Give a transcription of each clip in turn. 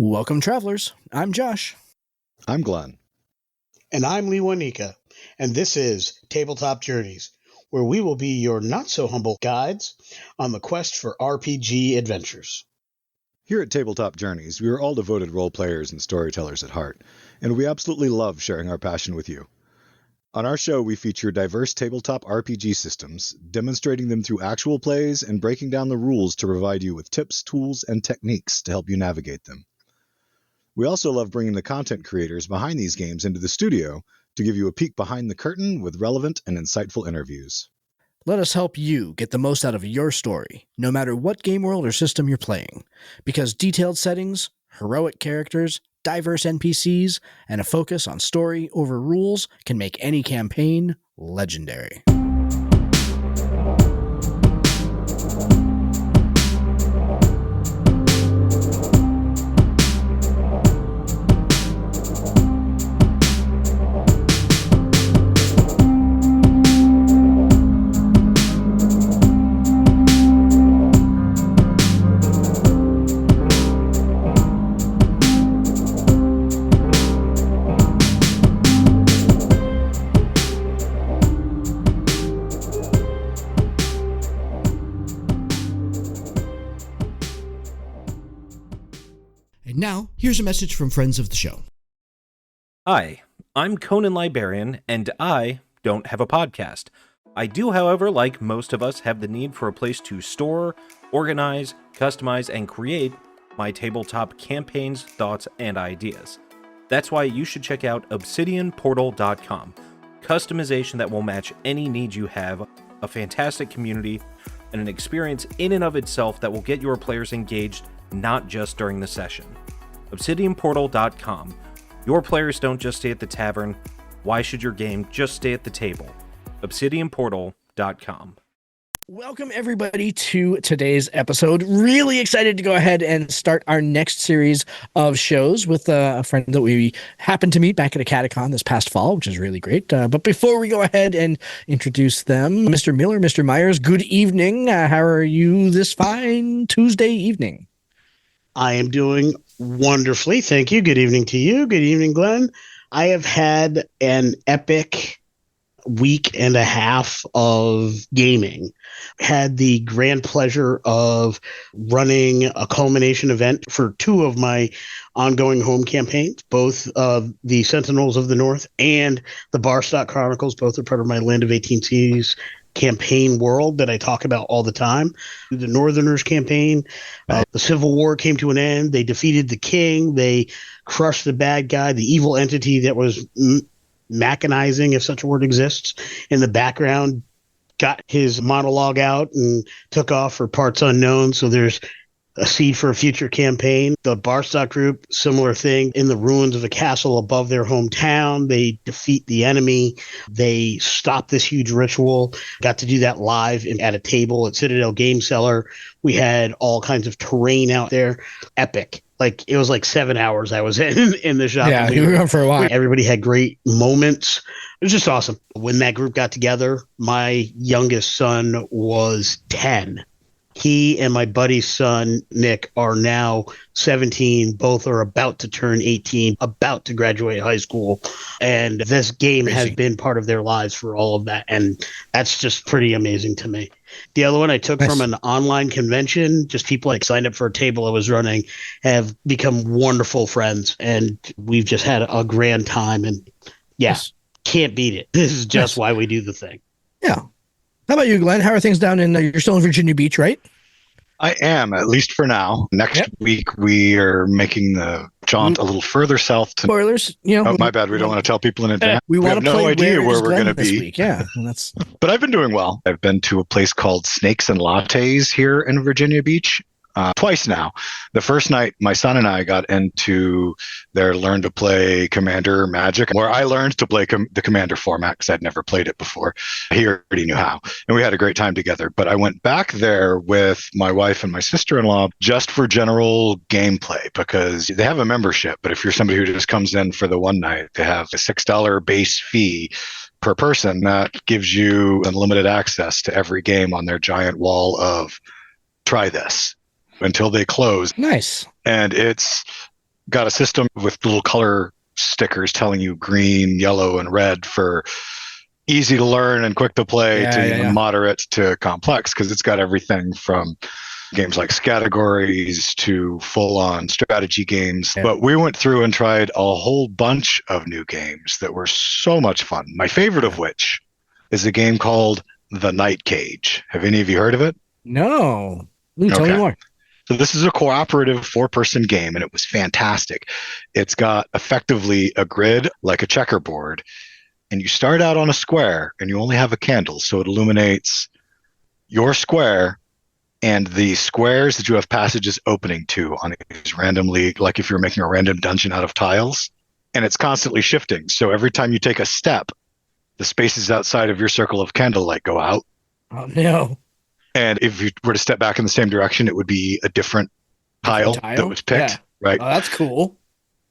Welcome, travelers. I'm Josh. I'm Glenn. And I'm Lee Wanika. And this is Tabletop Journeys, where we will be your not-so-humble guides on the quest for RPG adventures. Here at Tabletop Journeys, we are all devoted role players and storytellers at heart, and we absolutely love sharing our passion with you. On our show, we feature diverse tabletop RPG systems, demonstrating them through actual plays and breaking down the rules to provide you with tips, tools, and techniques to help you navigate them. We also love bringing the content creators behind these games into the studio to give you a peek behind the curtain with relevant and insightful interviews. Let us help you get the most out of your story, no matter what game world or system you're playing, because detailed settings, heroic characters, diverse NPCs, and a focus on story over rules can make any campaign legendary. Now, here's a message from friends of the show. Hi, I'm Conan Librarian, and I don't have a podcast. I do, however, like most of us, have the need for a place to store, organize, customize, and create my tabletop campaigns, thoughts, and ideas. That's why you should check out obsidianportal.com. Customization that will match any needs you have, a fantastic community, and an experience in and of itself that will get your players engaged, not just during the session. obsidianportal.com. Your players don't just stay at the tavern. Why should your game just stay at the table? obsidianportal.com. Welcome, everybody, to today's episode. Really excited to go ahead and start our next series of shows with a friend that we happened to meet back at a Catacon this past fall, which is really great. But before we go ahead and introduce them, Mr. Miller, Mr. Myers, good evening. How are you this fine Tuesday evening? I am doing wonderfully. Thank you. Good evening to you. Good evening, Glenn. I have had an epic week and a half of gaming. Had the grand pleasure of running a culmination event for two of my ongoing home campaigns, both the Sentinels of the North and the Barstock Chronicles. Both are part of my Land of 18 series campaign world that I talk about all the time. The Northerners campaign, the Civil War came to an end. They defeated the king. They crushed the bad guy, the evil entity that was machinizing, if such a word exists, in the background, got his monologue out and took off for parts unknown. So there's a seed for a future campaign. The Barstock group, similar thing, in the ruins of a castle above their hometown. They defeat the enemy. They stop this huge ritual. Got to do that live at a table at Citadel Game Cellar. We had all kinds of terrain out there. Epic. Like, it was like 7 hours I was in the shop. Yeah, you were gone for a while. Everybody had great moments. It was just awesome. When that group got together, my youngest son was 10. He and my buddy's son, Nick, are now 17. Both are about to turn 18, about to graduate high school. And this game has been part of their lives for all of that. And that's just pretty amazing to me. The other one I took from an online convention, just people like signed up for a table I was running, have become wonderful friends. And we've just had a grand time. And can't beat it. This is just why we do the thing. Yeah. How about you, Glenn? How are things down in, you're still in Virginia Beach, right? I am, at least for now. Next week, we are making the jaunt a little further south. Spoilers, Oh, my bad. We don't want to tell people in advance. We have no idea where we're going to be. Week. Yeah, that's. But I've been doing well. I've been to a place called Snakes and Lattes here in Virginia Beach. Twice now. The first night, my son and I got into their Learn to Play Commander Magic, where I learned to play the Commander format because I'd never played it before. He already knew how. And we had a great time together. But I went back there with my wife and my sister-in-law just for general gameplay because they have a membership. But if you're somebody who just comes in for the one night, they have a $6 base fee per person that gives you unlimited access to every game on their giant wall of try this until they close. Nice. And it's got a system with little color stickers telling you green, yellow, and red for easy to learn and quick to play moderate to complex, because it's got everything from games like categories to full-on strategy games. Yeah. But we went through and tried a whole bunch of new games that were so much fun. My favorite of which is a game called The Night Cage. Have any of you heard of it? No. Tell me more. So this is a cooperative 4-person game, and it was fantastic. It's got effectively a grid like a checkerboard, and you start out on a square, and you only have a candle, so it illuminates your square and the squares that you have passages opening to on these randomly, like if you're making a random dungeon out of tiles, and it's constantly shifting. So every time you take a step, the spaces outside of your circle of candlelight go out. Oh, no. And if you were to step back in the same direction, it would be a different tile that was picked, right? Oh, that's cool.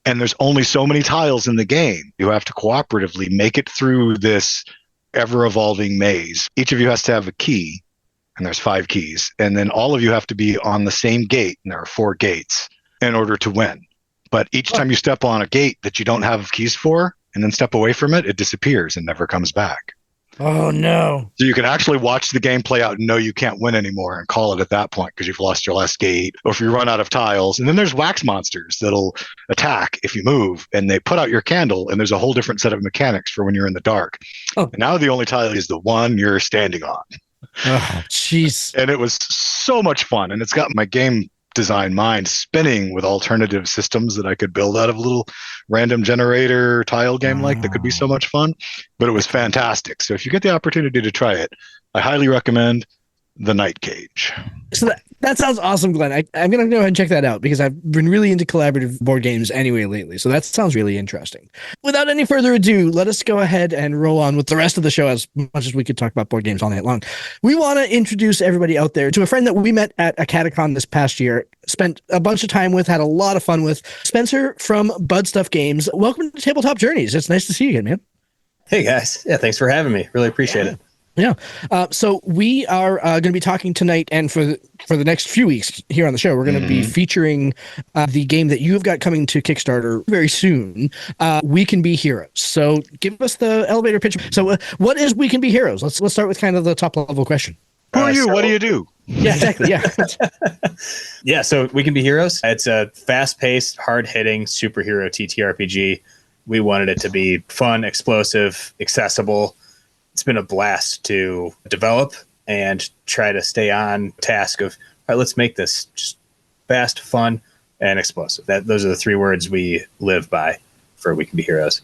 And there's only so many tiles in the game. You have to cooperatively make it through this ever-evolving maze. Each of you has to have a key, and there's 5 keys. And then all of you have to be on the same gate, and there are 4 gates, in order to win. But each time you step on a gate that you don't have keys for, and then step away from it, it disappears and never comes back. Oh, no. So you can actually watch the game play out and know you can't win anymore and call it at that point because you've lost your last gate, or if you run out of tiles. And then there's wax monsters that'll attack if you move, and they put out your candle, and there's a whole different set of mechanics for when you're in the dark. Oh. And now the only tile is the one you're standing on. Oh, jeez. And it was so much fun. And it's got my game design mind spinning with alternative systems that I could build out of a little random generator tile game that could be so much fun. But it was fantastic. So if you get the opportunity to try it, I highly recommend The Night Cage. So that sounds awesome, Glenn. I'm going to go ahead and check that out because I've been really into collaborative board games anyway lately. So that sounds really interesting. Without any further ado, let us go ahead and roll on with the rest of the show, as much as we could talk about board games all night long. We want to introduce everybody out there to a friend that we met at a Catacon this past year, spent a bunch of time with, had a lot of fun with, Spencer from BudStuff Games. Welcome to Tabletop Journeys. It's nice to see you again, man. Hey, guys. Yeah, thanks for having me. Really appreciate it. Yeah. So we are going to be talking tonight, and for the next few weeks here on the show, we're going to be featuring the game that you've got coming to Kickstarter very soon, We Can Be Heroes. So give us the elevator pitch. So what is We Can Be Heroes? Let's start with kind of the top level question. Who are you? What do you do? Yeah, exactly. Yeah. Yeah. So We Can Be Heroes. It's a fast-paced, hard-hitting superhero TTRPG. We wanted it to be fun, explosive, accessible. It's been a blast to develop and try to stay on task of, all right, let's make this just fast, fun, and explosive. Those are the 3 words we live by for We Can Be Heroes.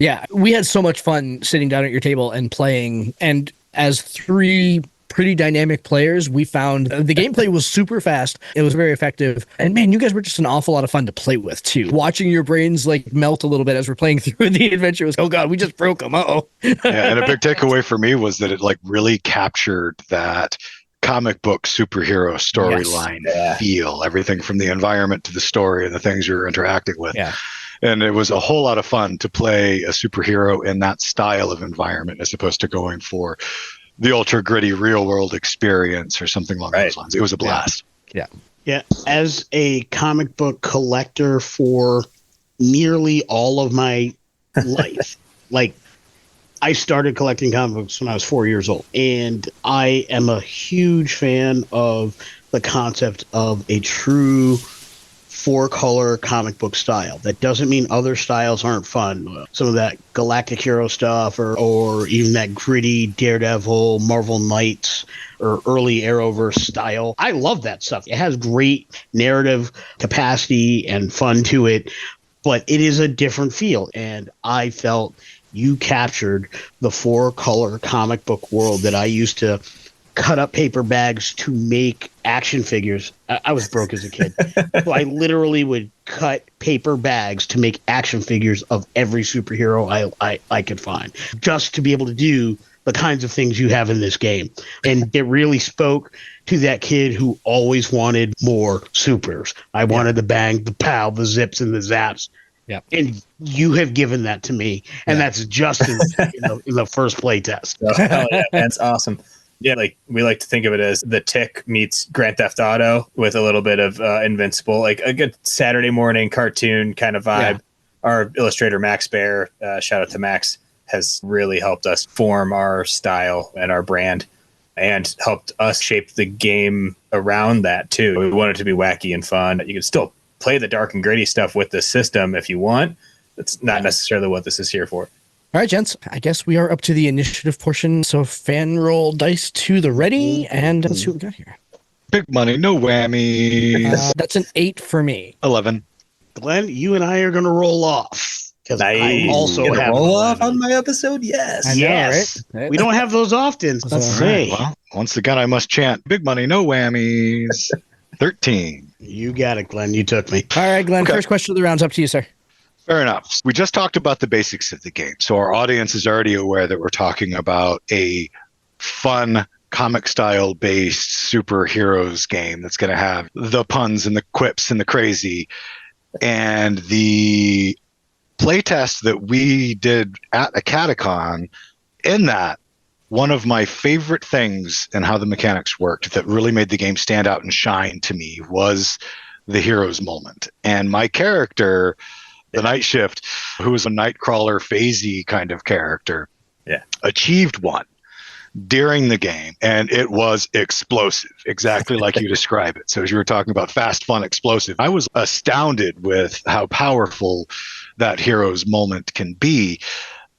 Yeah, we had so much fun sitting down at your table and playing. And as 3 pretty dynamic players, we found the gameplay was super fast. It was very effective. And man, you guys were just an awful lot of fun to play with too. Watching your brains like melt a little bit as we're playing through the adventure was, oh God, we just broke them. Uh-oh. Yeah, and a big takeaway for me was that it like really captured that comic book superhero storyline feel, everything from the environment to the story and the things you're interacting with. Yeah. And it was a whole lot of fun to play a superhero in that style of environment as opposed to going for the ultra gritty real world experience or something along those lines. It was a blast. Yeah. As a comic book collector for nearly all of my life, like I started collecting comic books when I was 4 years old, and I am a huge fan of the concept of a true 4-color comic book style. That doesn't mean other styles aren't fun. Some of that Galactic Hero stuff or even that gritty Daredevil, Marvel Knights, or early Arrowverse style. I love that stuff. It has great narrative capacity and fun to it, but it is a different feel. And I felt you captured the 4-color comic book world that I used to cut up paper bags to make action figures. I was broke as a kid. So I literally would cut paper bags to make action figures of every superhero I could find, just to be able to do the kinds of things you have in this game. And it really spoke to that kid who always wanted more supers. I wanted the bang, the pow, the zips, and the zaps. Yeah. And you have given that to me. And that's just in the first play test. Oh, yeah, that's awesome. Yeah, like we like to think of it as The Tick meets Grand Theft Auto with a little bit of Invincible, like a good Saturday morning cartoon kind of vibe. Yeah. Our illustrator, Max Bear, shout out to Max, has really helped us form our style and our brand and helped us shape the game around that too. We want it to be wacky and fun. You can still play the dark and gritty stuff with the system if you want. That's not necessarily what this is here for. All right, gents, I guess we are up to the initiative portion. So fan roll dice to the ready, and let's see what we got here. Big money, no whammies. That's an 8 for me. 11. Glenn, you and I are going to roll off because I Nice. also You gonna have roll an off 11. on my episode. Yes. I know, Yes. right? We don't have those often. Let's all see. Well, once again, I must chant big money, no whammies. 13. You got it, Glenn. You took me. All right, Glenn, Okay. first question of the round's up to you, sir. Fair enough. We just talked about the basics of the game. So our audience is already aware that we're talking about a fun comic style based superheroes game that's going to have the puns and the quips and the crazy. And the playtest that we did at a Catacon, in that, one of my favorite things in how the mechanics worked that really made the game stand out and shine to me was the hero's moment. And my character, the Night Shift, who was a Nightcrawler phasey kind of character, achieved one during the game, and it was explosive, exactly like you describe it. So as you were talking about fast, fun, explosive, I was astounded with how powerful that hero's moment can be.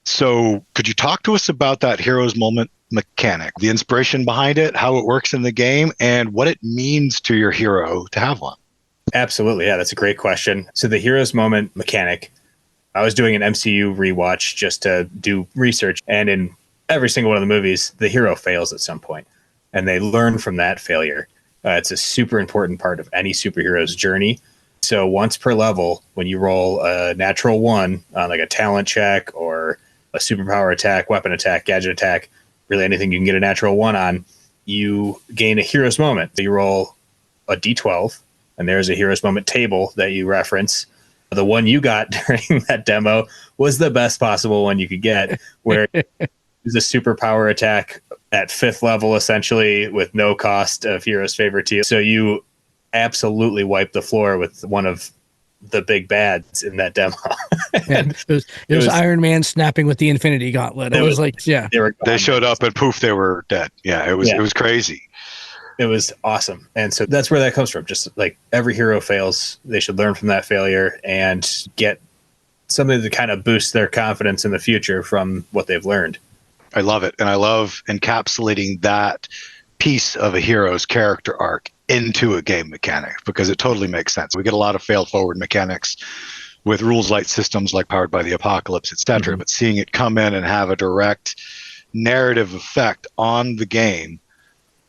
So could you talk to us about that hero's moment mechanic, the inspiration behind it, how it works in the game, and what it means to your hero to have one? Absolutely. Yeah, that's a great question. So the hero's moment mechanic, I was doing an MCU rewatch just to do research. And in every single one of the movies, the hero fails at some point and they learn from that failure. It's a super important part of any superhero's journey. So once per level, when you roll a natural 1 on like a talent check or a superpower attack, weapon attack, gadget attack, really anything you can get a natural 1 on, you gain a hero's moment. So you roll a D12. And there's a hero's moment table that you reference. The one you got during that demo was the best possible one you could get, where it's a superpower attack at 5th level, essentially, with no cost of hero's favor to you. So you absolutely wipe the floor with one of the big bads in that demo. And it was Iron Man snapping with the Infinity Gauntlet. It was like, yeah. They showed up and poof, they were dead. Yeah, it was crazy. It was awesome. And so that's where that comes from. Just like every hero fails, they should learn from that failure and get something to kind of boost their confidence in the future from what they've learned. I love it. And I love encapsulating that piece of a hero's character arc into a game mechanic because it totally makes sense. We get a lot of fail forward mechanics with rules light systems like Powered by the Apocalypse, etc. But seeing it come in and have a direct narrative effect on the game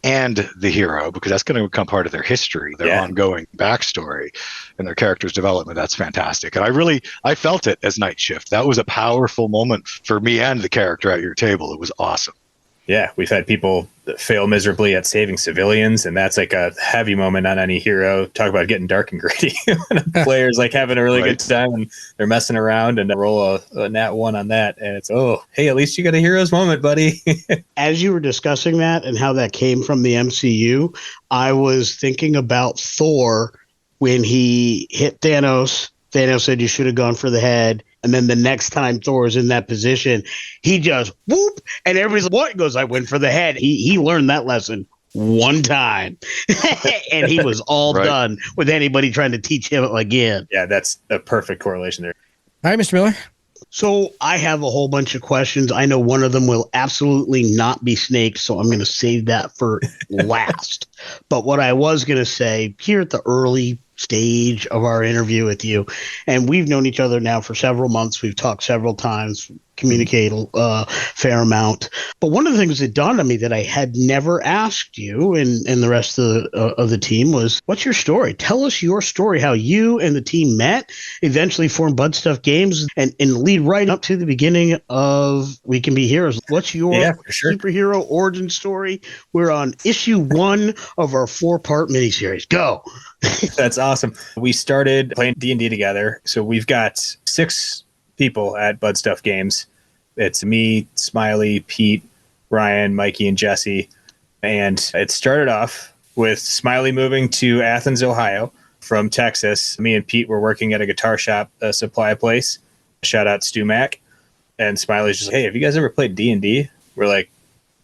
and the hero, because that's going to become part of their history, their ongoing backstory and their character's development. That's fantastic. And I felt it as Night Shift. That was a powerful moment for me and the character at your table. It was awesome. Yeah, we've had people that fail miserably at saving civilians, and that's like a heavy moment on any hero. Talk about getting dark and gritty. When a player's like having a really good time and they're messing around and roll a nat 1 on that, and it's, oh, hey, at least you got a hero's moment, buddy. As you were discussing that and how that came from the MCU, I was thinking about Thor when he hit Thanos. Thanos said you should have gone for the head. And then the next time Thor is in that position, he just whoop, and everybody's like, what? He goes, I went for the head. He learned that lesson one time, and he was all done with anybody trying to teach him again. Yeah, that's a perfect correlation there. All right, Mr. Miller. So I have a whole bunch of questions. I know one of them will absolutely not be snakes, so I'm going to save that for last. But what I was going to say here at the early stage of our interview with you, and we've known each other now for several months. We've talked several times, communicate a fair amount. But one of the things that dawned on me that I had never asked you and the rest of the team was, what's your story? Tell us your story, how you and the team met, eventually formed BudStuff Games, and lead right up to the beginning of We Can Be Heroes. What's your superhero origin story? We're on issue 1 of our 4-part miniseries. Go. That's awesome. We started playing D&D together. So we've got 6 people at BudStuff Games. It's me, Smiley, Pete, Ryan, Mikey, and Jesse. And it started off with Smiley moving to Athens, Ohio from Texas. Me and Pete were working at a guitar shop, a supply place. Shout out Stu Mac. And Smiley's just like, hey, have you guys ever played D&D? We're like,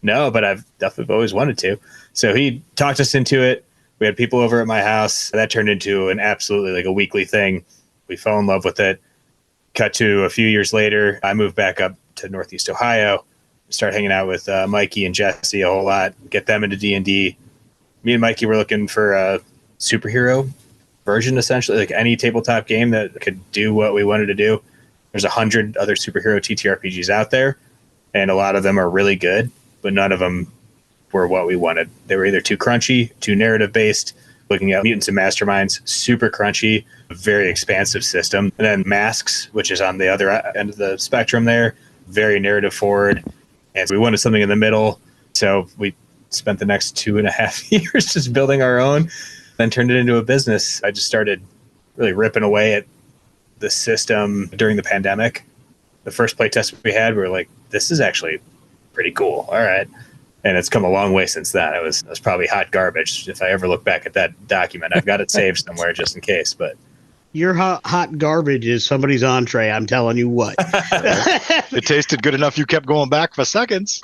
no, but I've definitely always wanted to. So he talked us into it. We had people over at my house. That turned into an absolutely like a weekly thing. We fell in love with it. Cut to a few years later, I moved back up to Northeast Ohio, start hanging out with Mikey and Jesse a whole lot, get them into D&D. Me and Mikey were looking for a superhero version, essentially, like any tabletop game that could do what we wanted to do. There's 100 other superhero TTRPGs out there, and a lot of them are really good, but none of them were what we wanted. They were either too crunchy, too narrative-based. Looking at Mutants and Masterminds, super crunchy, very expansive system. And then Masks, which is on the other end of the spectrum there, very narrative forward. And we wanted something in the middle. So we spent the next 2.5 years just building our own, then turned it into a business. I just started really ripping away at the system during the pandemic. The first playtest we had, we were like, this is actually pretty cool. All right. And it's come a long way since then. It was probably hot garbage. If I ever look back at that document, I've got it saved somewhere just in case. But Your hot garbage is somebody's entree. I'm telling you what. It tasted good enough you kept going back for seconds.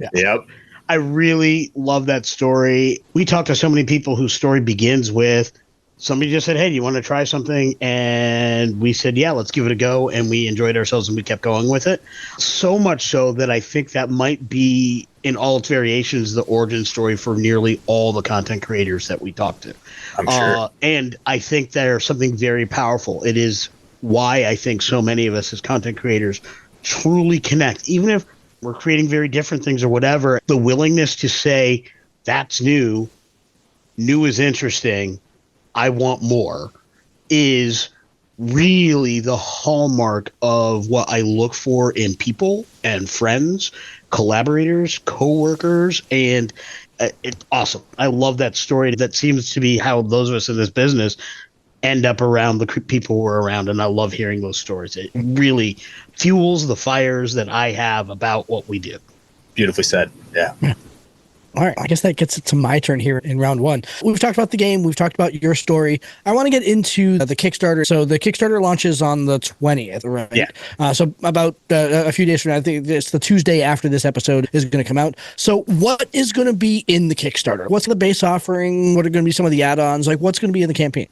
Yeah. Yep. I really love that story. We talked to so many people whose story begins with somebody just said, hey, do you want to try something? And we said, yeah, let's give it a go. And we enjoyed ourselves and we kept going with it. So much so that I think that might be, in all its variations, the origin story for nearly all the content creators that we talked to. I'm sure. And I think there's something very powerful. It is why I think so many of us as content creators truly connect. Even if we're creating very different things or whatever, the willingness to say, that's new is interesting, I want more, is really the hallmark of what I look for in people and friends, collaborators, coworkers, and it's awesome. I love that story. That seems to be how those of us in this business end up around the people we're around, and I love hearing those stories. It really fuels the fires that I have about what we do. Beautifully said. Yeah. All right, I guess that gets it to my turn here in round one. We've talked about the game. We've talked about your story. I want to get into the Kickstarter. So the Kickstarter launches on the 20th, right? Yeah. So about a few days from now, I think it's the Tuesday after this episode is going to come out. So what is going to be in the Kickstarter? What's the base offering? What are going to be some of the add-ons? Like, what's going to be in the campaign?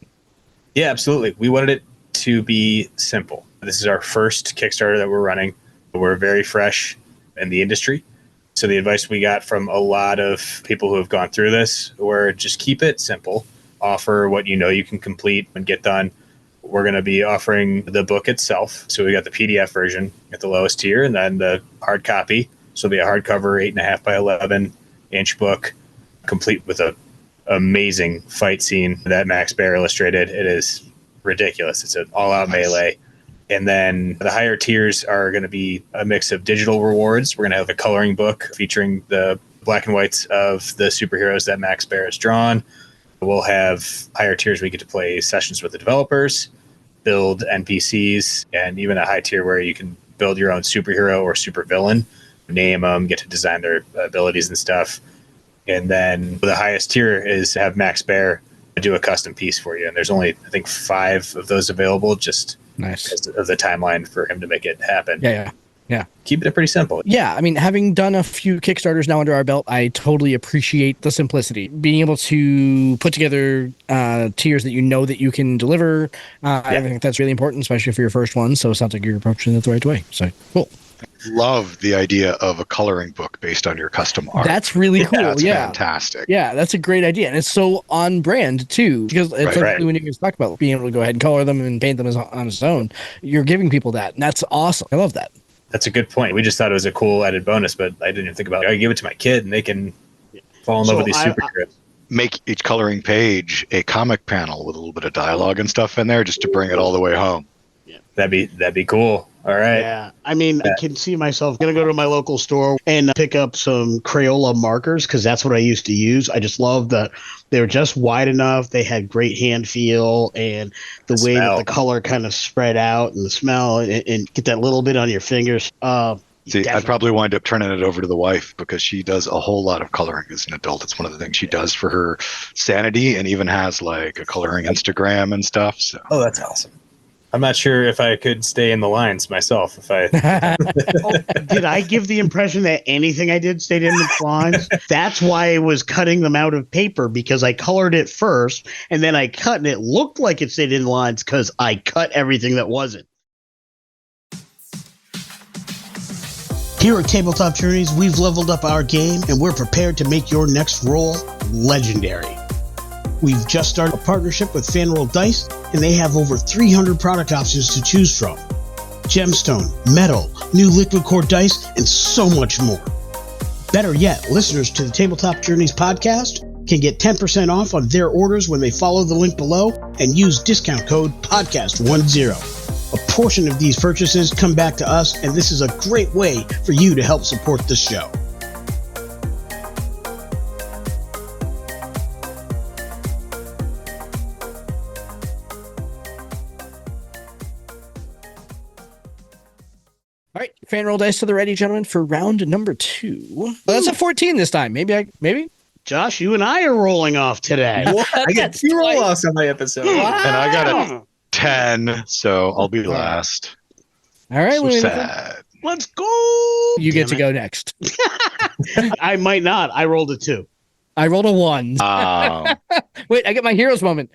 Yeah, absolutely. We wanted it to be simple. This is our first Kickstarter that we're running. We're very fresh in the industry. So the advice we got from a lot of people who have gone through this were just keep it simple, offer what you know you can complete and get done. We're going to be offering the book itself. So we got the PDF version at the lowest tier and then the hard copy. So it'll be a hardcover 8.5 by 11 inch book, complete with a amazing fight scene that Max Baer illustrated. It is ridiculous. It's an all-out melee. And then the higher tiers are going to be a mix of digital rewards. We're going to have a coloring book featuring the black and whites of the superheroes that Max Baer has drawn. We'll have higher tiers where you get to play sessions with the developers, build NPCs, and even a high tier where you can build your own superhero or supervillain, name them, get to design their abilities and stuff. And then the highest tier is to have Max Baer do a custom piece for you. And there's only, I think, 5 of those available, just Nice. because of the timeline for him to make it happen. Yeah. Keep it pretty simple. Yeah, I mean, having done a few Kickstarters now under our belt, I totally appreciate the simplicity. Being able to put together tiers that you know that you can deliver, I think that's really important, especially for your first one. So it sounds like you're approaching it the right way. So cool. Love the idea of a coloring book based on your custom art. That's really cool. That's yeah. fantastic. Yeah, that's a great idea. And it's so on brand, too, because it's like when you guys talk about being able to go ahead and color them and paint them on its own, you're giving people that. And that's awesome. I love that. That's a good point. We just thought it was a cool added bonus, but I didn't even think about it. I give it to my kid and they can fall in love with these superheroes. Make each coloring page a comic panel with a little bit of dialogue and stuff in there just to bring it all the way home. That'd be cool. All right. Yeah. I mean, I can see myself going to go to my local store and pick up some Crayola markers because that's what I used to use. I just love that they were just wide enough. They had great hand feel and the way that the color kind of spread out and the smell and get that little bit on your fingers. See, I'd Definitely. probably wind up turning it over to the wife because she does a whole lot of coloring as an adult. It's one of the things she does for her sanity, and even has like a coloring Instagram and stuff. So, Oh, that's awesome. I'm not sure if I could stay in the lines myself. If I Did I give the impression that anything I did stayed in the lines? That's why I was cutting them out of paper, because I colored it first and then I cut and it looked like it stayed in the lines because I cut everything that wasn't. Here at Tabletop Journeys, we've leveled up our game and we're prepared to make your next roll legendary. We've just started a partnership with Fanroll Dice, and they have over 300 product options to choose from. Gemstone, metal, new liquid core dice, and so much more. Better yet, listeners to the Tabletop Journeys podcast can get 10% off on their orders when they follow the link below and use discount code PODCAST10. A portion of these purchases come back to us, and this is a great way for you to help support the show. All right, fan roll dice to the ready, gentlemen, for round number 2. Well, that's a 14 this time. Maybe. Josh, you and I are rolling off today. I get 2 roll-offs on my episode. Wow. and I got a 10, so I'll be last. All right, So Louis, sad. Let's go. you get Damn to go next. I might not. I rolled a 2. I rolled a 1. Oh, Wait, I get my hero's moment.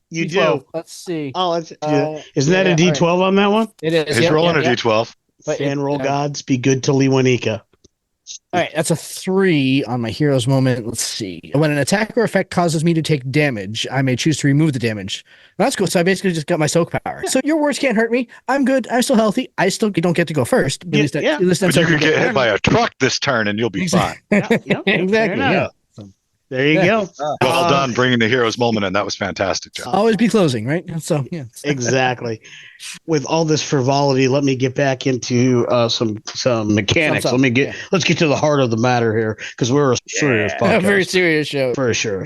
You D12. do. Let's see. Oh, it's, Uh, isn't that yeah, a D12 on that one? It is. he's Yep, rolling yep, a yep. D12. But Fan roll it- gods, be good to Liwanika. All right, that's a 3 on my hero's moment. Let's see. When an attack or effect causes me to take damage, I may choose to remove the damage. That's cool. So I basically just got my soak power. So your words can't hurt me. I'm good. I'm still healthy. I still don't get to go first. At least Yeah. at least I'm But you soaking could get it. hit by a truck this turn, and you'll be fine. Exactly. Fair Exactly. enough. Yeah. There you go. Well done bringing the hero's moment in. That was fantastic, John. Always be closing, right? So yeah. Exactly. With all this frivolity, let me get back into some mechanics. Some, Let's get to the heart of the matter here, because we're a serious A podcast. very serious show. For sure.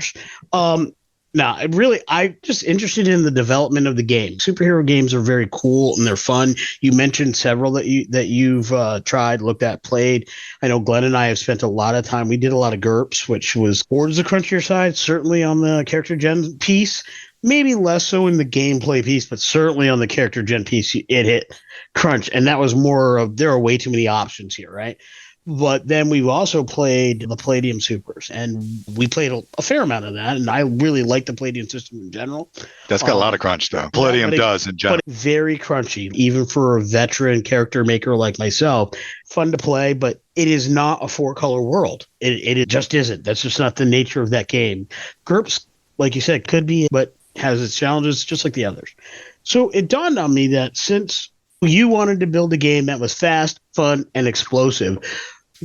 Now, I'm just interested in the development of the game. Superhero games are very cool and they're fun. You mentioned several that you've tried, looked at, played. I know Glenn and I have spent a lot of time. We did a lot of GURPS, which was towards the crunchier side, certainly on the character gen piece. Maybe less so in the gameplay piece, but certainly on the character gen piece, it hit crunch. And that was more of, there are way too many options here, right? But then we've also played the Palladium Supers, and we played a fair amount of that. And I really like the Palladium system in general. That's got a lot of crunch, though. Palladium does in general. But very crunchy, even for a veteran character maker like myself. Fun to play, but it is not a 4-color world. It just isn't. That's just not the nature of that game. GURPS, like you said, could be, but has its challenges just like the others. So it dawned on me that since you wanted to build a game that was fast, fun, and explosive,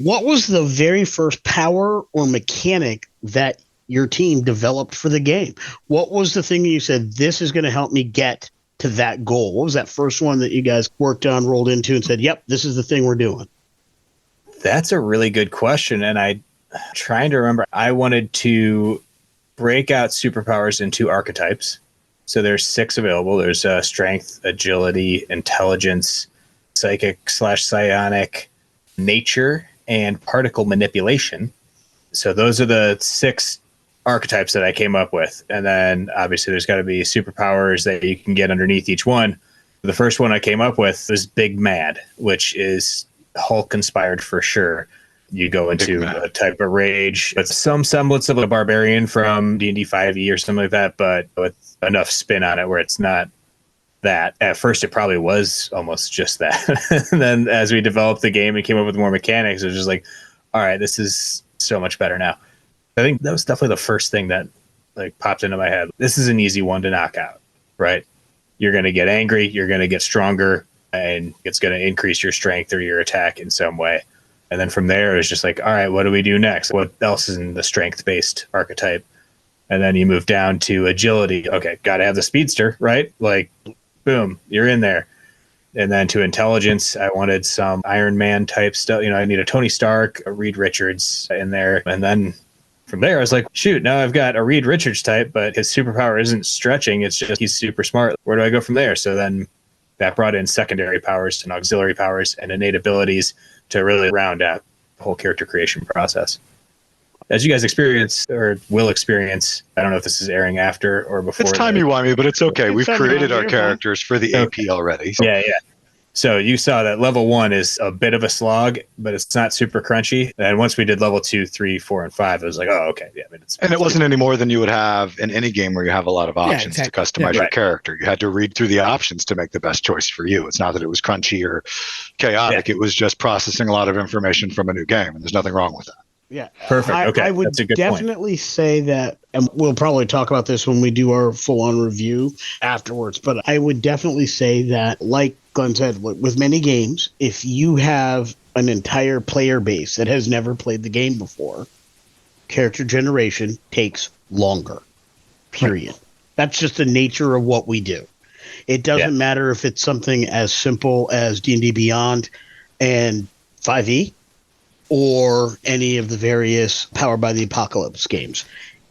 what was the very first power or mechanic that your team developed for the game? What was the thing you said, this is going to help me get to that goal? What was that first one that you guys worked on, rolled into, and said, yep, this is the thing we're doing? That's a really good question. And I'm trying to remember, I wanted to break out superpowers into archetypes. So there's 6 available. There's strength, agility, intelligence, psychic/psionic, nature, and particle manipulation. So those are the 6 archetypes that I came up with. And then obviously there's got to be superpowers that you can get underneath each one. The first one I came up with was Big Mad, which is Hulk inspired for sure. You go into a type of rage with some semblance of a barbarian from D&D 5e or something like that, but with enough spin on it where it's not that. At first, it probably was almost just that. And then as we developed the game and came up with more mechanics, it was just like, all right, this is so much better now. I think that was definitely the first thing that like popped into my head. This is an easy one to knock out, right? You're going to get angry, you're going to get stronger, and it's going to increase your strength or your attack in some way. And then from there, it was just like, all right, what do we do next? What else is in the strength-based archetype? And then you move down to agility. Okay, got to have the speedster, right? Like, boom, you're in there. And then to intelligence, I wanted some Iron Man type stuff. You know, I need a Tony Stark, a Reed Richards in there. And then from there, I was like, shoot, now I've got a Reed Richards type, but his superpower isn't stretching. It's just he's super smart. Where do I go from there? So then that brought in secondary powers and auxiliary powers and innate abilities to really round out the whole character creation process. As you guys experience or will experience, I don't know if this is airing after or before. It's timey-wimey, but it's okay. We've created our timey-wimey, characters for the AP already. Yeah. So you saw that level 1 is a bit of a slog, but it's not super crunchy. And once we did level 2, 3, 4, and 5, it was like, oh, okay. Yeah, I mean, And it wasn't any more than you would have in any game where you have a lot of options to customize your character. You had to read through the options to make the best choice for you. It's not that it was crunchy or chaotic. It was just processing a lot of information from a new game, and there's nothing wrong with that. Yeah. Perfect. Okay. I would That's a good definitely say that, and we'll probably talk about this when we do our full-on review afterwards, but I would definitely say that, like Glenn said, with many games, if you have an entire player base that has never played the game before, character generation takes longer, period. Right. That's just the nature of what we do. It doesn't matter if it's something as simple as D&D Beyond and 5e, or any of the various Powered by the Apocalypse games.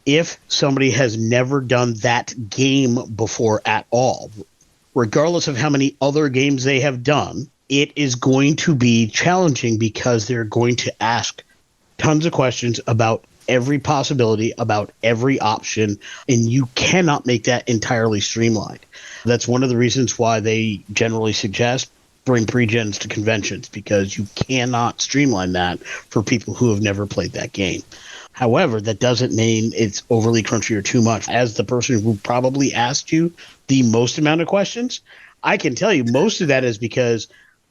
If somebody has never done that game before at all, regardless of how many other games they have done, it is going to be challenging because they're going to ask tons of questions about every possibility, about every option, and you cannot make that entirely streamlined. That's one of the reasons why they generally suggest bring pre-gens to conventions, because you cannot streamline that for people who have never played that game. However, that doesn't mean it's overly crunchy or too much. As the person who probably asked you the most amount of questions, I can tell you most of that is because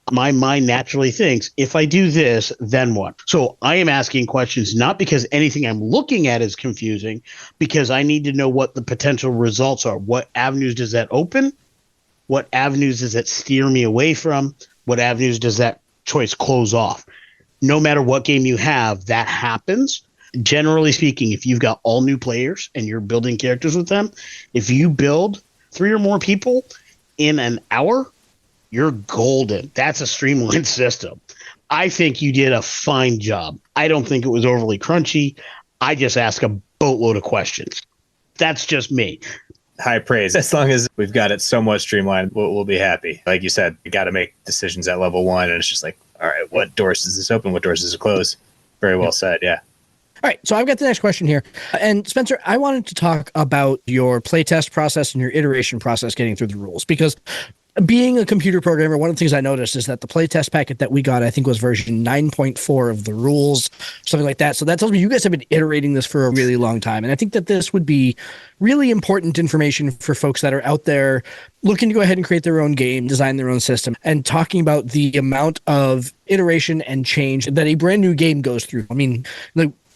my mind naturally thinks, if I do this, then what? So I am asking questions not because anything I'm looking at is confusing, because I need to know what the potential results are. What avenues does that open? What avenues does that steer me away from? What avenues does that choice close off? No matter what game you have, that happens. Generally speaking, if you've got all new players and you're building characters with them, if you build 3 or more people in an hour, you're golden. That's a streamlined system. I think you did a fine job. I don't think it was overly crunchy. I just ask a boatload of questions. That's just me. High praise. As long as we've got it somewhat streamlined, we'll be happy. Like you said, you got to make decisions at level 1, and it's just like, all right, what doors does this open? What doors does it close? Very well said. Yeah. All right, so I've got the next question here. And Spencer, I wanted to talk about your playtest process and your iteration process getting through the rules, because being a computer programmer, one of the things I noticed is that the playtest packet that we got, I think, was version 9.4 of the rules, something like that. So that tells me you guys have been iterating this for a really long time. And I think that this would be really important information for folks that are out there looking to go ahead and create their own game, design their own system, and talking about the amount of iteration and change that a brand new game goes through. I mean,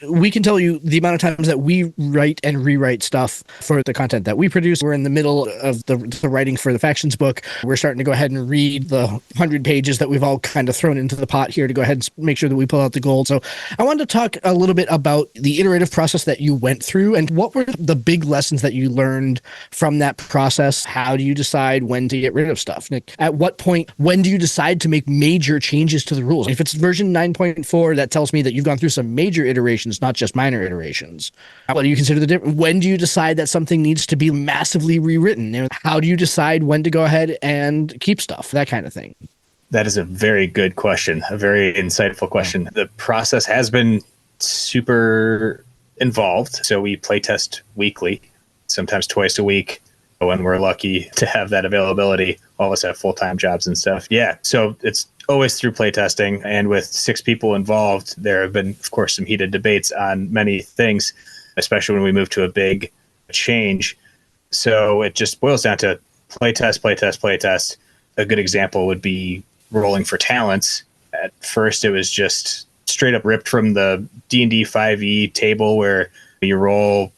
we can tell you the amount of times that we write and rewrite stuff for the content that we produce. We're in the middle of the writing for the Factions book. We're starting to go ahead and read the 100 pages that we've all kind of thrown into the pot here to go ahead and make sure that we pull out the gold. So I wanted to talk a little bit about the iterative process that you went through and what were the big lessons that you learned from that process. How do you decide when to get rid of stuff? Nick, at what point, when do you decide to make major changes to the rules? If it's version 9.4, that tells me that you've gone through some major iterations, not just minor iterations. What do you consider the difference? When do you decide that something needs to be massively rewritten? How do you decide when to go ahead and keep stuff? That kind of thing. That is a very good question, a very insightful question. The process has been super involved. So we playtest weekly, sometimes twice a week when we're lucky to have that availability. All of us have full-time jobs and stuff. Yeah, so it's always through playtesting, and with 6 people involved, there have been, of course, some heated debates on many things, especially when we move to a big change. So it just boils down to playtest. A good example would be rolling for talents. At first, it was just straight up ripped from the D&D 5e table where you roll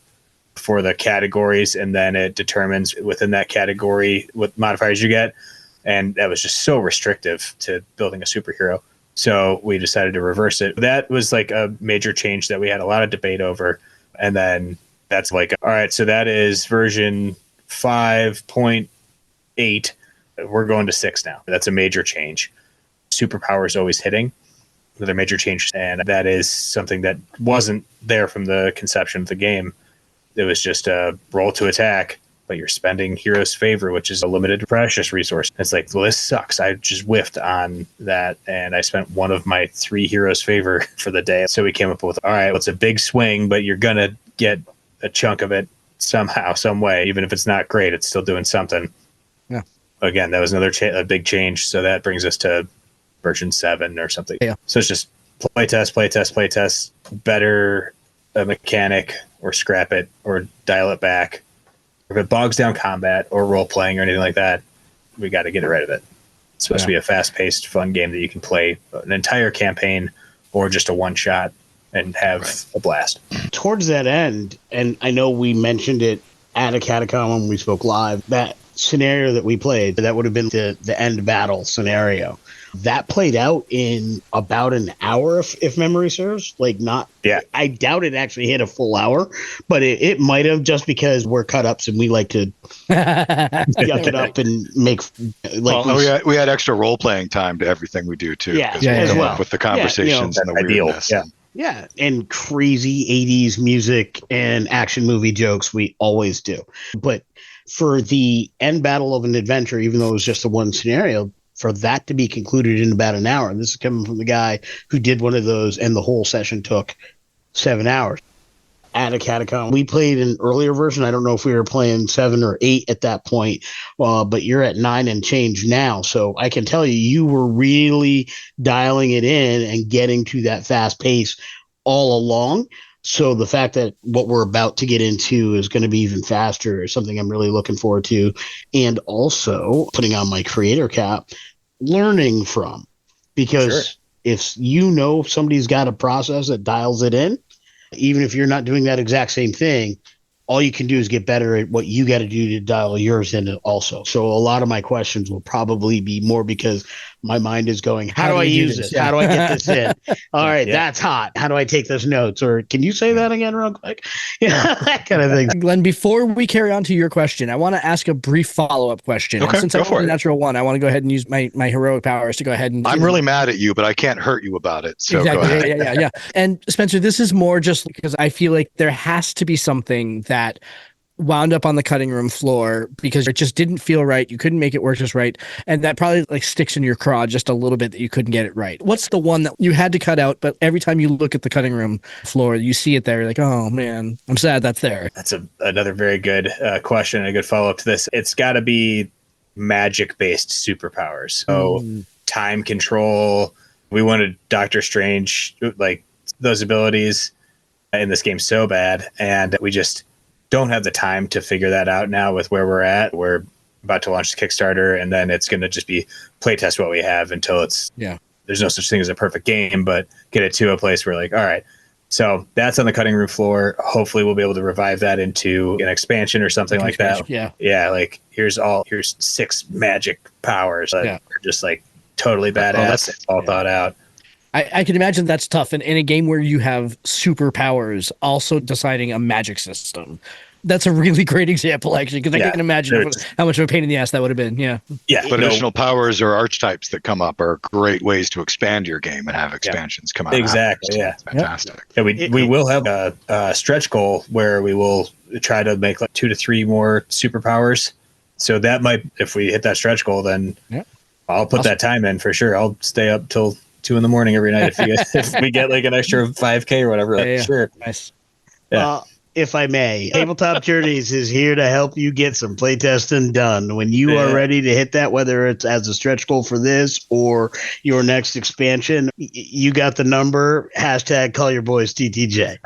for the categories, and then it determines within that category what modifiers you get. And that was just so restrictive to building a superhero. So we decided to reverse it. That was like a major change that we had a lot of debate over. And then that's like, all right, so that is version 5.8. We're going to 6 now. That's a major change. Superpower is always hitting. Another major change. And that is something that wasn't there from the conception of the game. It was just a roll to attack. but you're spending Hero's Favor, which is a limited precious resource. It's like, well, this sucks. I just whiffed on that, and I spent one of my 3 Hero's Favor for the day. So we came up with, all right, well, it's a big swing, but you're going to get a chunk of it somehow, some way. Even if it's not great, it's still doing something. Yeah. Again, that was another a big change. So that brings us to version 7 or something. Yeah. So it's just playtest, better a mechanic, or scrap it, or dial it back. If it bogs down combat or role playing or anything like that, we got to get rid of it. It's supposed to be a fast paced, fun game that you can play an entire campaign or just a one shot and have a blast. Towards that end, and I know we mentioned it at a Catacomb when we spoke live, that scenario that we played, that would have been the end battle scenario. That played out in about an hour, if memory serves. Like, not, yeah. I doubt it actually hit a full hour, but it might have, just because we're cut ups and we like to yuck it up and make like. We had extra role playing time to everything we do too. Yeah, we as come well. up with the conversations and the ideal. weirdness. Yeah. Yeah, and crazy 80s music and action movie jokes we always do. But for the end battle of an adventure, even though it was just a one scenario, for that to be concluded in about an hour, and this is coming from the guy who did one of those, and the whole session took 7 hours. At a Catacomb, we played an earlier version. I don't know if we were playing 7 or 8 at that point, but you're at 9 and change now. So I can tell you were really dialing it in and getting to that fast pace all along. So the fact that what we're about to get into is going to be even faster is something I'm really looking forward to. And also putting on my creator cap, learning from, because if you know somebody's got a process that dials it in, even if you're not doing that exact same thing, all you can do is get better at what you got to do to dial yours in also. So a lot of my questions will probably be more because my mind is going, how do I use this? Yeah. How do I get this in? All right, that's hot. How do I take those notes? Or can you say that again real quick? Yeah, that kind of thing. Glenn, before we carry on to your question, I want to ask a brief follow-up question. Okay, And since go I'm for a it. natural one, I want to go ahead and use my heroic powers to go ahead and... I'm really mad at you, but I can't hurt you about it. So go ahead. Yeah. And Spencer, this is more just because I feel like there has to be something that wound up on the cutting room floor because it just didn't feel right. You couldn't make it work just right. And that probably like sticks in your craw just a little bit that you couldn't get it right. What's the one that you had to cut out, but every time you look at the cutting room floor, you see it there, you're like, oh man, I'm sad that's there. That's another very good question and a good follow-up to this. It's got to be magic-based superpowers. So time control. We wanted Doctor Strange, like those abilities in this game so bad, and we just don't have the time to figure that out now with where we're at. We're about to launch the Kickstarter, and then it's going to just be playtest what we have until there's no such thing as a perfect game, but get it to a place where like, all right, so that's on the cutting room floor. Hopefully we'll be able to revive that into an expansion or something like that. Yeah. Like here's 6 magic powers that are just like totally badass. It's all thought out. I can imagine that's tough. And in a game where you have superpowers, also deciding a magic system. That's a really great example, actually, because I can imagine how much of a pain in the ass that would have been. Yeah. But additional powers or archetypes that come up are great ways to expand your game and have expansions come out. Exactly. Yeah. It's fantastic. Yeah, we will have a stretch goal where we will try to make like 2 to 3 more superpowers. So that might, if we hit that stretch goal, then I'll put that time in for sure. I'll stay up till 2 a.m. every night if we get like an extra 5K or whatever. Sure. Nice. Yeah. If I may, Tabletop Journeys is here to help you get some playtesting done. When you are ready to hit that, whether it's as a stretch goal for this or your next expansion, you got the number. # call your boys TTJ.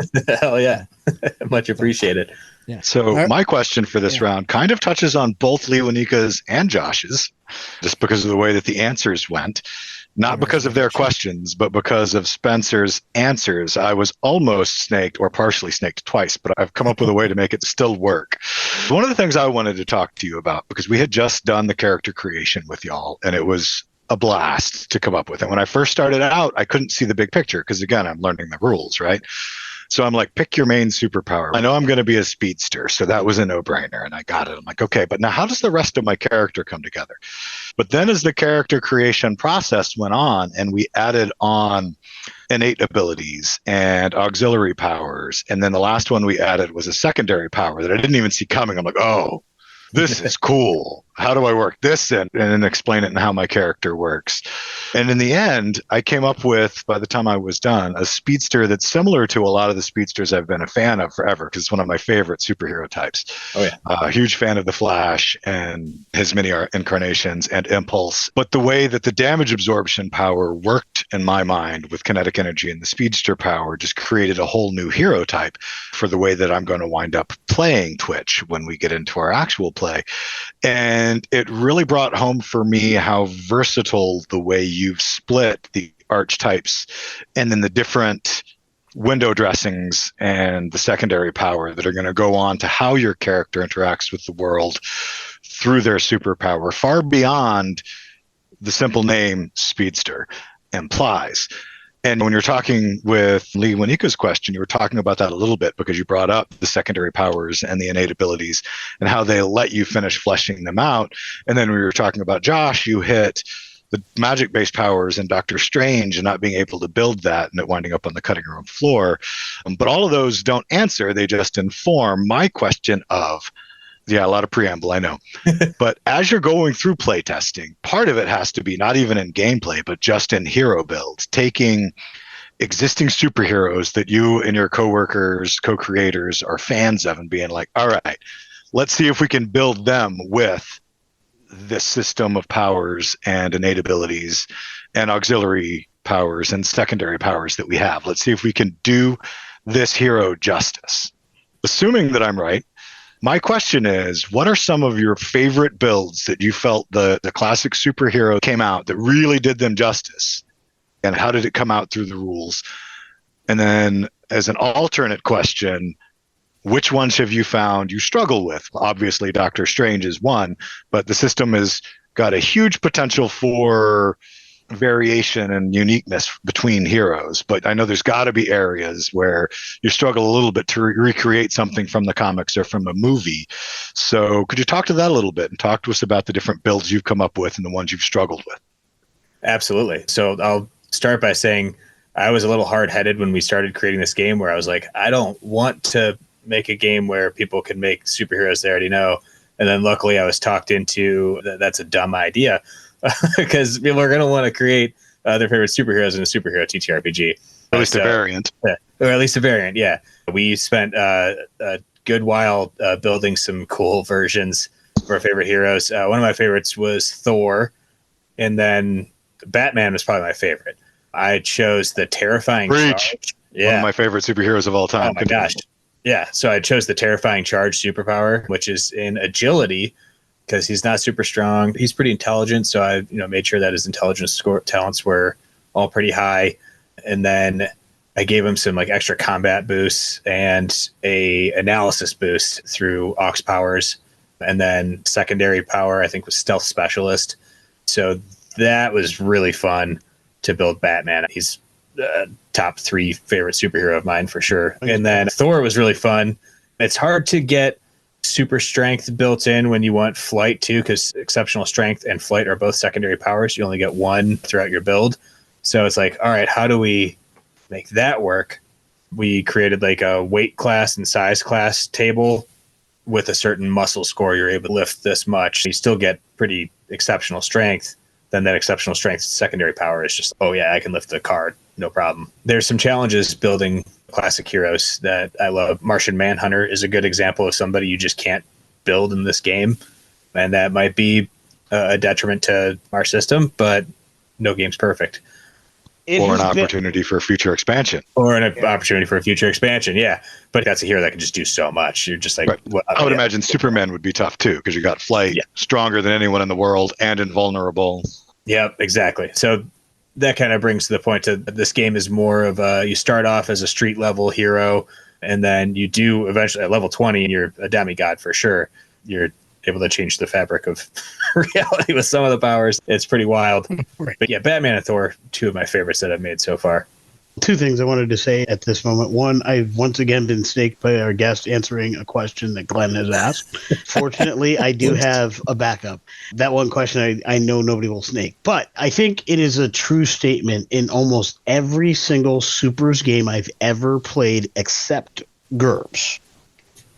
Hell yeah. Much appreciated. Yeah. So my question for this round kind of touches on both Leonika's and Josh's, just because of the way that the answers went. Not because of their questions, but because of Spencer's answers. I was almost snaked or partially snaked twice, but I've come up with a way to make it still work. One of the things I wanted to talk to you about, because we had just done the character creation with y'all, and it was a blast to come up with it. When I first started out, I couldn't see the big picture because, again, I'm learning the rules, right? So I'm like, pick your main superpower. I know I'm going to be a speedster, so that was a no-brainer, and I got it. I'm like, okay, but now how does the rest of my character come together? But then as the character creation process went on and we added on innate abilities and auxiliary powers, and then the last one we added was a secondary power that I didn't even see coming. I'm like, oh, this is cool. How do I work this in? And then explain it and how my character works. And in the end, I came up with, by the time I was done, a speedster that's similar to a lot of the speedsters I've been a fan of forever, because it's one of my favorite superhero types. Oh, yeah. Huge fan of the Flash and his many incarnations and Impulse. But the way that the damage absorption power worked in my mind with kinetic energy and the speedster power just created a whole new hero type for the way that I'm going to wind up playing Twitch when we get into our actual play. And it really brought home for me how versatile the way you've split the archetypes and then the different window dressings and the secondary power that are going to go on to how your character interacts with the world through their superpower, far beyond the simple name Speedster implies. And when you're talking with Lee Wanika's question, you were talking about that a little bit because you brought up the secondary powers and the innate abilities and how they let you finish fleshing them out. And then when we were talking about Josh, you hit the magic-based powers and Doctor Strange and not being able to build that and it winding up on the cutting room floor. But all of those don't answer. They just inform my question of, yeah, a lot of preamble, I know. But as you're going through playtesting, part of it has to be not even in gameplay, but just in hero builds, taking existing superheroes that you and your coworkers, co-creators are fans of and being like, all right, let's see if we can build them with this system of powers and innate abilities and auxiliary powers and secondary powers that we have. Let's see if we can do this hero justice. Assuming that I'm right, my question is, what are some of your favorite builds that you felt the classic superhero came out that really did them justice? And how did it come out through the rules? And then as an alternate question, which ones have you found you struggle with? Obviously, Doctor Strange is one, but the system has got a huge potential for variation and uniqueness between heroes. But I know there's got to be areas where you struggle a little bit to recreate something from the comics or from a movie. So could you talk to that a little bit and talk to us about the different builds you've come up with and the ones you've struggled with? Absolutely. So I'll start by saying I was a little hard-headed when we started creating this game, where I was like, I don't want to make a game where people can make superheroes they already know. And then luckily I was talked into that's a dumb idea. Because people are going to want to create their favorite superheroes in a superhero TTRPG. At least a variant. Yeah, or at least a variant, yeah. We spent a good while building some cool versions of our favorite heroes. One of my favorites was Thor, and then Batman was probably my favorite. I chose the Terrifying Charge. Yeah. One of my favorite superheroes of all time. Oh, my gosh. Yeah, so I chose the Terrifying Charge superpower, which is in agility, because he's not super strong. He's pretty intelligent, so I made sure that his intelligence talents were all pretty high. And then I gave him some extra combat boosts and a analysis boost through aux powers. And then secondary power, I think, was Stealth Specialist. So that was really fun to build Batman. He's top 3 favorite superhero of mine for sure. And then Thor was really fun. It's hard to get super strength built in when you want flight too, because exceptional strength and flight are both secondary powers. You only get one throughout your build. So it's like, all right, how do we make that work? We created a weight class and size class table with a certain muscle score. You're able to lift this much. You still get pretty exceptional strength. Then that exceptional strength secondary power is just, oh yeah, I can lift the card, no problem. There's some challenges building classic heroes that I love. Martian Manhunter is a good example of somebody you just can't build in this game, and that might be a detriment to our system, but no game's perfect. Or an opportunity for a future expansion. Or an opportunity for a future expansion, yeah. But that's a hero that can just do so much. You're just like... Right. Well, I would imagine Superman would be tough, too, because you got flight, stronger than anyone in the world, and invulnerable. Yep, exactly. So that kind of brings to the point to this game is more of you start off as a street-level hero, and then you do eventually, at level 20, you're a demigod for sure. You're able to change the fabric of reality with some of the powers. It's pretty wild. Right. But yeah, Batman and Thor, 2 of my favorites that I've made so far. 2 things I wanted to say at this moment. One, I've once again been snaked by our guest answering a question that Glenn has asked. Fortunately, I do have a backup. That one question I know nobody will snake. But I think it is a true statement in almost every single Supers game I've ever played except GURPS.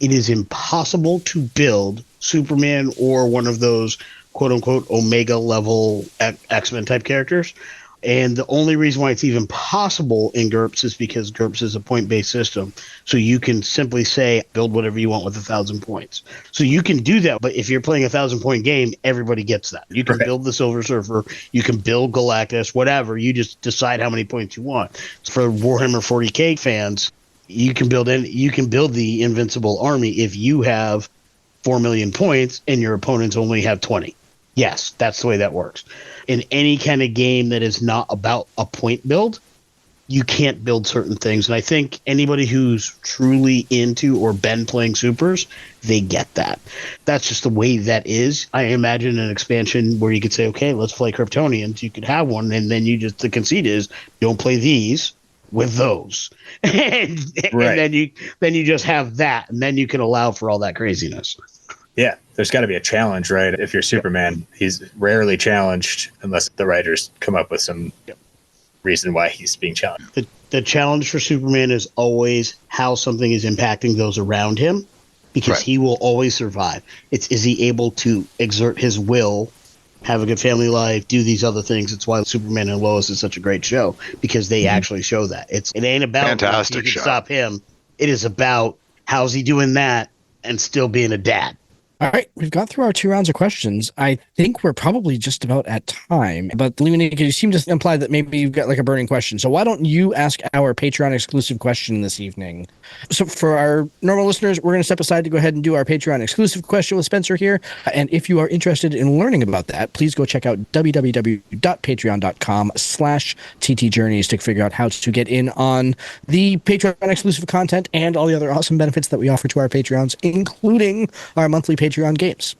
It is impossible to build Superman or one of those quote unquote Omega level X-Men type characters. And the only reason why it's even possible in GURPS is because GURPS is a point-based system. So you can simply say, build whatever you want with 1,000 points. So you can do that. But if you're playing a 1,000-point game, everybody gets that. You can build the Silver Surfer. You can build Galactus, whatever. You just decide how many points you want. For Warhammer 40K fans, you can build the Invincible Army if you have 4 million points and your opponents only have 20. Yes, that's the way that works. In any kind of game that is not about a point build, you can't build certain things. And I think anybody who's truly into or been playing supers, they get that. That's just the way that is. I imagine an expansion where you could say, okay, let's play Kryptonians. You could have one, and then the conceit is don't play these with those. and then you just have that, and then you can allow for all that craziness. Yeah, there's got to be a challenge, right? If you're Superman, he's rarely challenged unless the writers come up with some reason why he's being challenged. The challenge for Superman is always how something is impacting those around him, because he will always survive. Is he able to exert his will, have a good family life, do these other things? It's why Superman and Lois is such a great show, because they actually show that. It ain't about fantastic you show. Can stop him. It is about how's he doing that and still being a dad. All right, we've got through our 2 rounds of questions. I think we're probably just about at time. But Leonika, you seem to imply that maybe you've got like a burning question. So why don't you ask our Patreon exclusive question this evening? So for our normal listeners, we're going to step aside to go ahead and do our Patreon exclusive question with Spencer here. And if you are interested in learning about that, please go check out www.patreon.com/ttjourneys to figure out how to get in on the Patreon exclusive content and all the other awesome benefits that we offer to our Patreons, including our monthly Patreon games.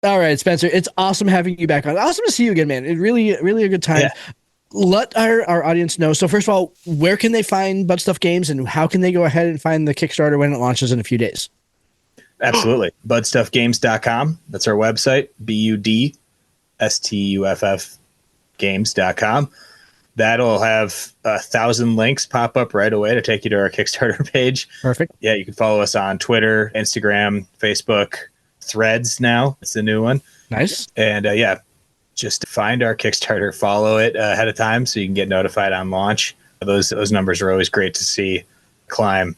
All right, Spencer, it's awesome having you back on. Awesome to see you again, man. It really a good time. Yeah. Let our audience know. So first of all, where can they find BudStuff Games, and how can they go ahead and find the Kickstarter when it launches in a few days? Absolutely. BudStuffGames.com. That's our website. BUDSTUFF games.com. That'll have 1,000 links pop up right away to take you to our Kickstarter page. Perfect. Yeah, you can follow us on Twitter, Instagram, Facebook, Threads now. It's the new one. Nice. And just find our Kickstarter, follow it ahead of time so you can get notified on launch. Those numbers are always great to see climb.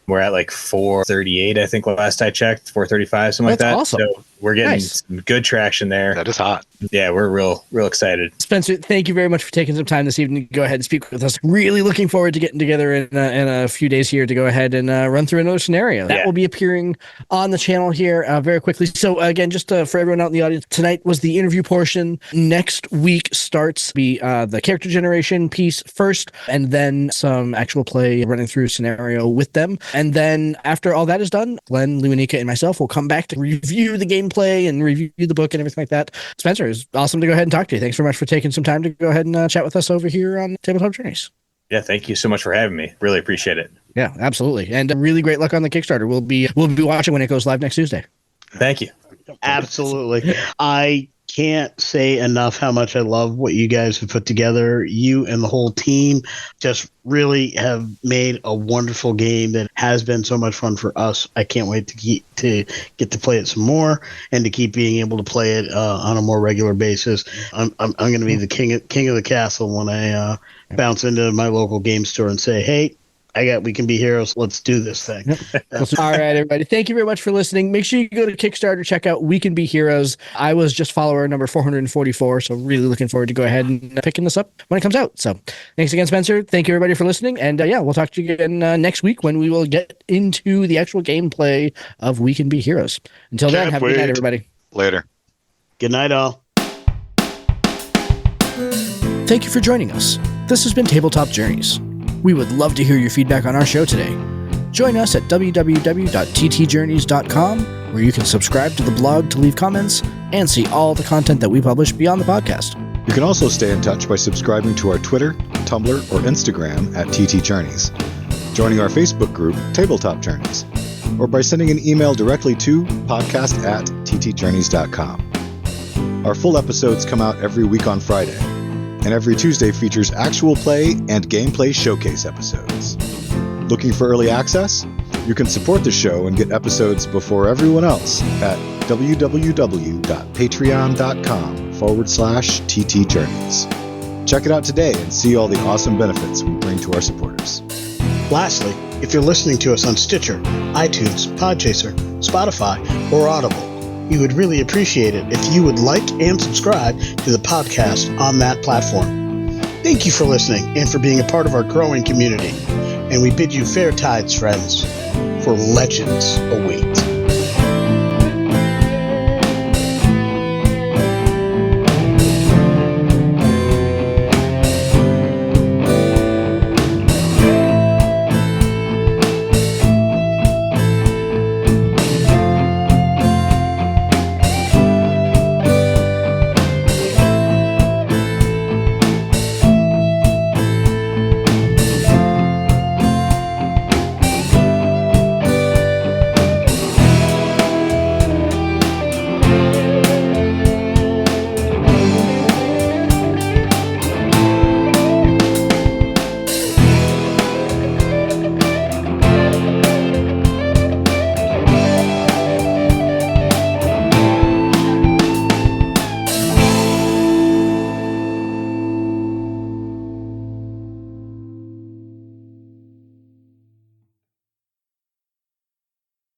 We're at like 438, I think last I checked, 435, something like that. Awesome. So we're getting some good traction there. That is hot. Yeah, we're real excited. Spencer, thank you very much for taking some time this evening to go ahead and speak with us. Really looking forward to getting together in a few days here to go ahead and run through another scenario. That will be appearing on the channel here very quickly. So again, just for everyone out in the audience, tonight was the interview portion. Next week starts the character generation piece first, and then some actual play running through scenario with them. And then after all that is done, Glenn, Leonika, and myself will come back to review the gameplay and review the book and everything like that. Spencer, it was awesome to go ahead and talk to you. Thanks very much for taking some time to go ahead and chat with us over here on Tabletop Journeys. Yeah, thank you so much for having me. Really appreciate it. Yeah, absolutely. And really great luck on the Kickstarter. We'll be watching when it goes live next Tuesday. Thank you. Absolutely. I can't say enough how much I love what you guys have put together. You and the whole team just really have made a wonderful game that has been so much fun for us. I can't wait to get to play it some more and to keep being able to play it on a more regular basis. I'm going to be the king of the castle when I bounce into my local game store and say, hey, We Can Be Heroes. Let's do this thing. All right, everybody. Thank you very much for listening. Make sure you go to Kickstarter, check out We Can Be Heroes. I was just follower number 444, so really looking forward to go ahead and picking this up when it comes out. So thanks again, Spencer. Thank you, everybody, for listening. And we'll talk to you again next week when we will get into the actual gameplay of We Can Be Heroes. Until then, have a good night, everybody. Later. Good night, all. Thank you for joining us. This has been Tabletop Journeys. We would love to hear your feedback on our show today. Join us at www.ttjourneys.com, where you can subscribe to the blog to leave comments and see all the content that we publish beyond the podcast. You can also stay in touch by subscribing to our Twitter, Tumblr, or Instagram at TT Journeys, joining our Facebook group, Tabletop Journeys, or by sending an email directly to podcast@ttjourneys.com. Our full episodes come out every week on Friday, and every Tuesday features actual play and gameplay showcase episodes. Looking for early access? You can support the show and get episodes before everyone else at www.patreon.com/ttjourneys. Check it out today and see all the awesome benefits we bring to our supporters. Lastly, if you're listening to us on Stitcher, iTunes, Podchaser, Spotify, or Audible, we would really appreciate it if you would like and subscribe to the podcast on that platform. Thank you for listening and for being a part of our growing community. And we bid you fair tides, friends, for legends await.